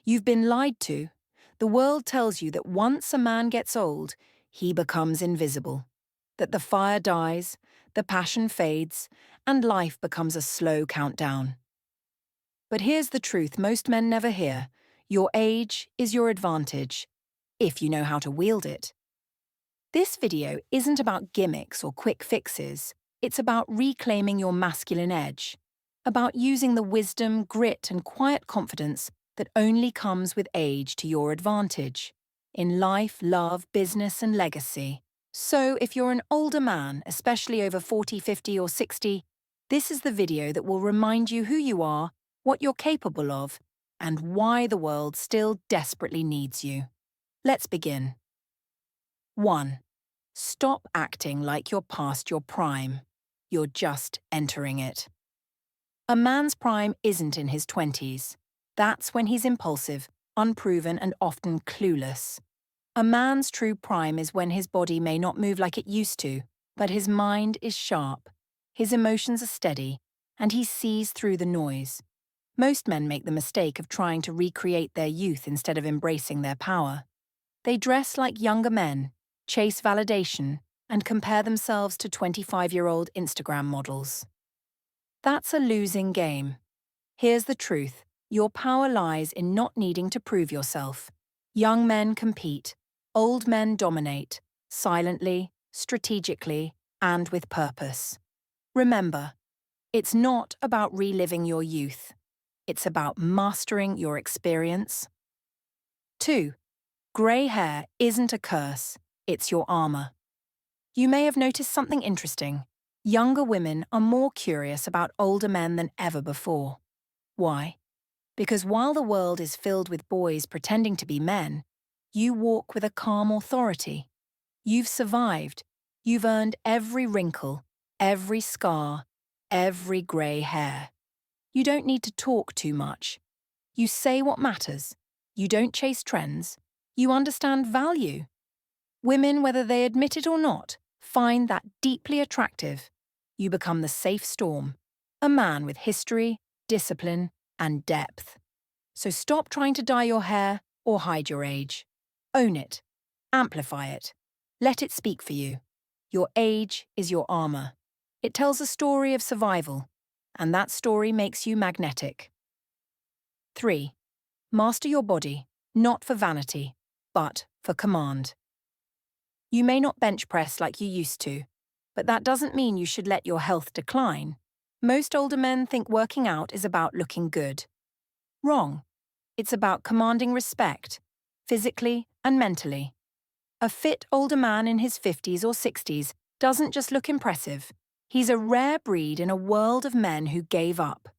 You've been lied to. The world tells you that once a man gets old, he becomes invisible. That the fire dies, the passion fades, and life becomes a slow countdown. But here's the truth most men never hear. Your age is your advantage, if you know how to wield it. This video isn't about gimmicks or quick fixes. It's about reclaiming your masculine edge. About using the wisdom, grit, and quiet confidence that only comes with age to your advantage. In life, love, business, and legacy. So, if you're an older man, especially over 40, 50, or 60, this is the video that will remind you who you are, what you're capable of, and why the world still desperately needs you. Let's begin. 1. Stop acting like you're past your prime. You're just entering it. A man's prime isn't in his 20s. That's when he's impulsive, unproven, and often clueless. A man's true prime is when his body may not move like it used to, but his mind is sharp, his emotions are steady, and he sees through the noise. Most men make the mistake of trying to recreate their youth instead of embracing their power. They dress like younger men, chase validation, and compare themselves to 25-year-old Instagram models. That's a losing game. Here's the truth. Your power lies in not needing to prove yourself. Young men compete. Old men dominate. Silently, strategically, and with purpose. Remember, it's not about reliving your youth. It's about mastering your experience. 2. Grey hair isn't a curse. It's your armor. You may have noticed something interesting. Younger women are more curious about older men than ever before. Why? Because while the world is filled with boys pretending to be men, you walk with a calm authority. You've survived. You've earned every wrinkle, every scar, every grey hair. You don't need to talk too much. You say what matters. You don't chase trends. You understand value. Women, whether they admit it or not, find that deeply attractive. You become the safe storm, a man with history, discipline, and depth. So stop trying to dye your hair or hide your age. Own it. Amplify it. Let it speak for you. Your age is your armor. It tells a story of survival, and that story makes you magnetic. 3. Master your body, not for vanity, but for command. You may not bench press like you used to, but that doesn't mean you should let your health decline. Most older men think working out is about looking good. Wrong. It's about commanding respect, physically and mentally. A fit older man in his 50s or 60s doesn't just look impressive. He's a rare breed in a world of men who gave up.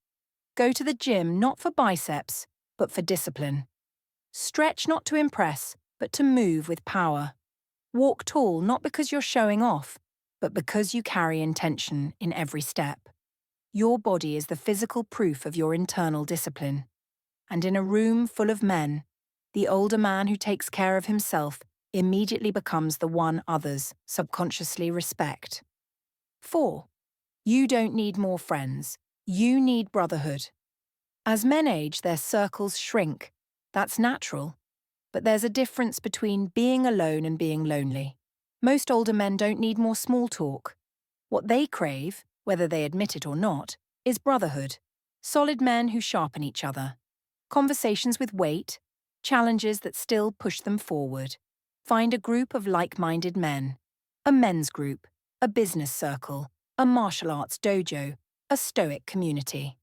Go to the gym not for biceps, but for discipline. Stretch not to impress, but to move with power. Walk tall not because you're showing off, but because you carry intention in every step. Your body is the physical proof of your internal discipline. And in a room full of men, the older man who takes care of himself immediately becomes the one others subconsciously respect. 4. You don't need more friends. You need brotherhood. As men age, their circles shrink. That's natural. But there's a difference between being alone and being lonely. Most older men don't need more small talk. What they crave, whether they admit it or not, is brotherhood. Solid men who sharpen each other. Conversations with weight, challenges that still push them forward. Find a group of like-minded men. A men's group, a business circle, a martial arts dojo, a Stoic community.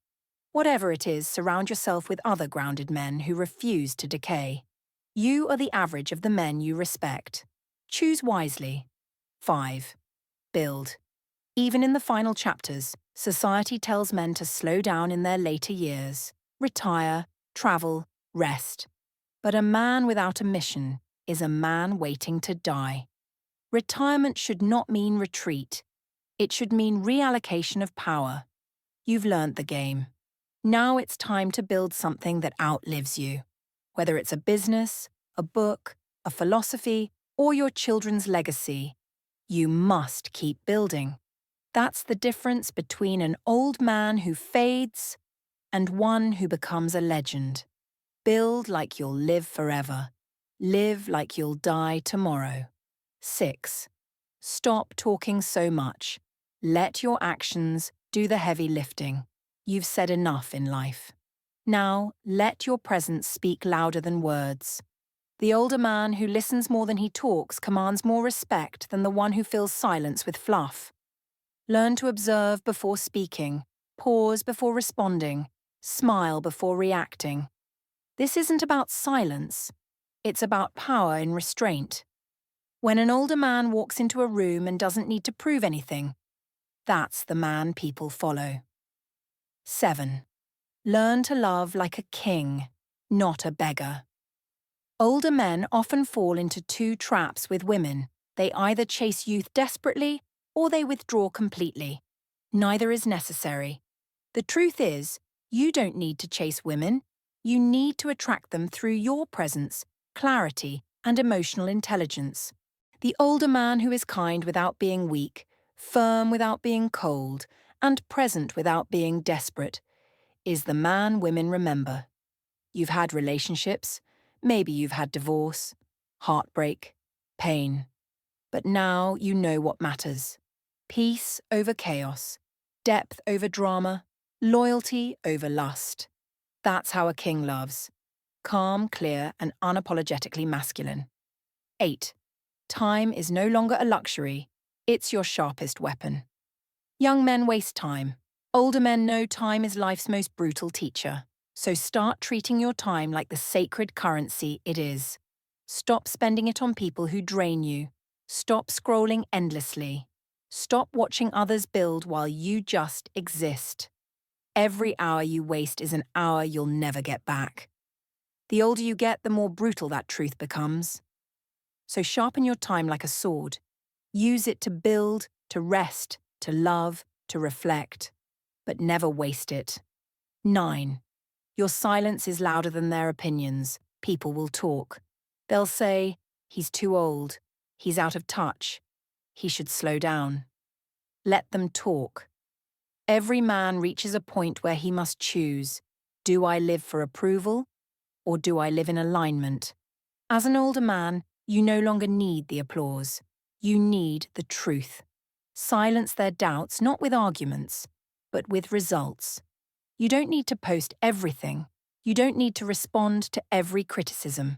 Whatever it is, surround yourself with other grounded men who refuse to decay. You are the average of the men you respect. Choose wisely. 5. Build. Even in the final chapters, society tells men to slow down in their later years, retire, travel, rest. But a man without a mission is a man waiting to die. Retirement should not mean retreat. It should mean reallocation of power. You've learnt the game. Now it's time to build something that outlives you. Whether it's a business, a book, a philosophy, or your children's legacy, you must keep building. That's the difference between an old man who fades and one who becomes a legend. Build like you'll live forever. Live like you'll die tomorrow. 6. Stop talking so much. Let your actions do the heavy lifting. You've said enough in life. Now, let your presence speak louder than words. The older man who listens more than he talks commands more respect than the one who fills silence with fluff. Learn to observe before speaking, pause before responding, smile before reacting. This isn't about silence. It's about power in restraint. When an older man walks into a room and doesn't need to prove anything, that's the man people follow. 7. Learn to love like a king, not a beggar. Older men often fall into two traps with women. They either chase youth desperately or they withdraw completely. Neither is necessary. The truth is, you don't need to chase women. You need to attract them through your presence, clarity, and emotional intelligence. The older man who is kind without being weak, firm without being cold, and present without being desperate is the man women remember. You've had relationships, maybe you've had divorce, heartbreak, pain. But now you know what matters. Peace over chaos, depth over drama, loyalty over lust. That's how a king loves. Calm, clear, and unapologetically masculine. 8. Time is no longer a luxury, it's your sharpest weapon. Young men waste time. Older men know time is life's most brutal teacher. So start treating your time like the sacred currency it is. Stop spending it on people who drain you. Stop scrolling endlessly. Stop watching others build while you just exist. Every hour you waste is an hour you'll never get back. The older you get, the more brutal that truth becomes. So sharpen your time like a sword. Use it to build, to rest, to love, to reflect. But never waste it. 9. Your silence is louder than their opinions. People will talk. They'll say, he's too old, he's out of touch, he should slow down. Let them talk. Every man reaches a point where he must choose, do I live for approval, or do I live in alignment? As an older man, you no longer need the applause. You need the truth. Silence their doubts not with arguments, but with results. You don't need to post everything. You don't need to respond to every criticism.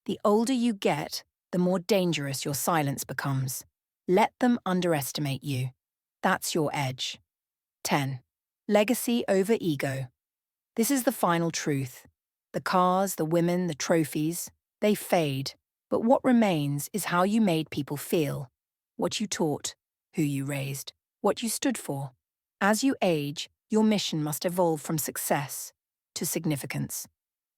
The older you get, the more dangerous your silence becomes. Let them underestimate you. That's your edge. 10. Legacy over ego. This is the final truth. The cars, the women, the trophies, they fade. But what remains is how you made people feel, what you taught, who you raised, what you stood for. As you age, your mission must evolve from success to significance.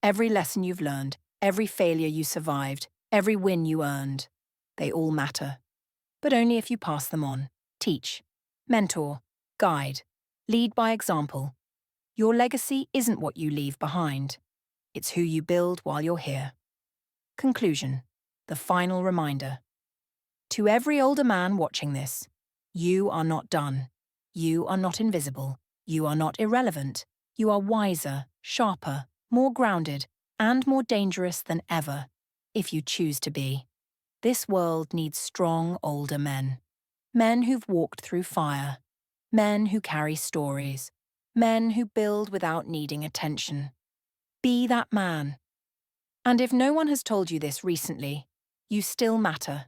Every lesson you've learned, every failure you survived, every win you earned, they all matter. But only if you pass them on. Teach, mentor, guide, lead by example. Your legacy isn't what you leave behind. It's who you build while you're here. Conclusion, the final reminder. To every older man watching this, you are not done. You are not invisible. You are not irrelevant. You are wiser, sharper, more grounded, and more dangerous than ever, if you choose to be. This world needs strong older men. Men who've walked through fire. Men who carry stories. Men who build without needing attention. Be that man. And if no one has told you this recently, you still matter.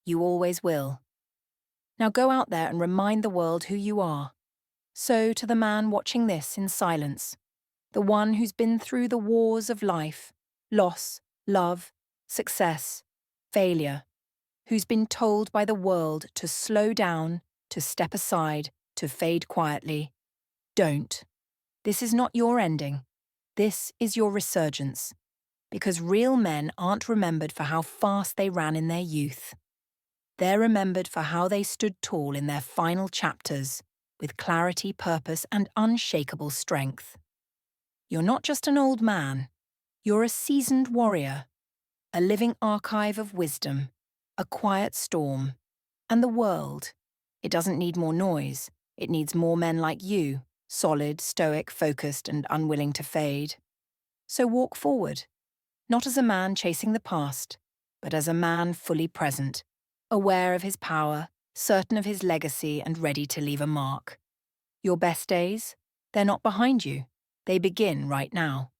You always will. Now go out there and remind the world who you are. So to the man watching this in silence, the one who's been through the wars of life, loss, love, success, failure, who's been told by the world to slow down, to step aside, to fade quietly. Don't. This is not your ending. This is your resurgence. Because real men aren't remembered for how fast they ran in their youth. They're remembered for how they stood tall in their final chapters, with clarity, purpose, and unshakable strength. You're not just an old man. You're a seasoned warrior, a living archive of wisdom, a quiet storm. And the world, it doesn't need more noise. It needs more men like you, solid, stoic, focused, and unwilling to fade. So walk forward. not as a man chasing the past, but as a man fully present, aware of his power, certain of his legacy, and ready to leave a mark. Your best days? They're not behind you. They begin right now.